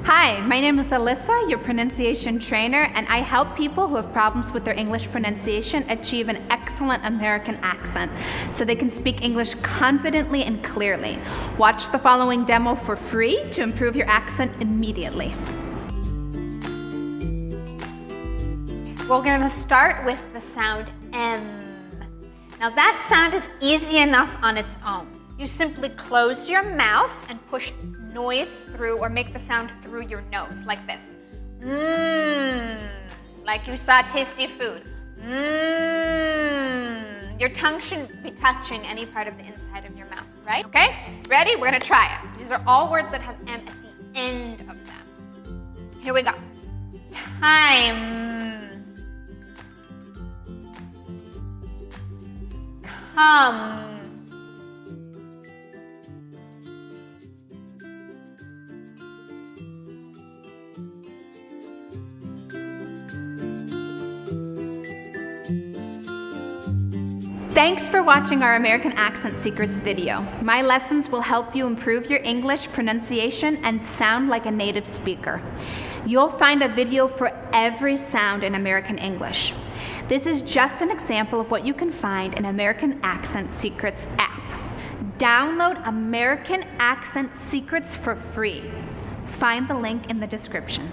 Hi, my name is Alyssa, your pronunciation trainer, and I help people who have problems with their English pronunciation achieve an excellent American accent so they can speak English confidently and clearly. Watch the following demo for free to improve your accent immediately. We're going to start with the sound M. Now that sound is easy enough on its own. You simply close your mouth and push noise through or make the sound through your nose like this. Like you saw tasty food. Your tongue shouldn't be touching any part of the inside of your mouth, right? Okay? Ready? We're going to try it. These are all words that have M at the end of them. Here we go. Time. Come. Thanks for watching our American Accent Secrets video. My lessons will help you improve your English pronunciation and sound like a native speaker. You'll find a video for every sound in American English. This is just an example of what you can find in American Accent Secrets app. Download American Accent Secrets for free. Find the link in the description.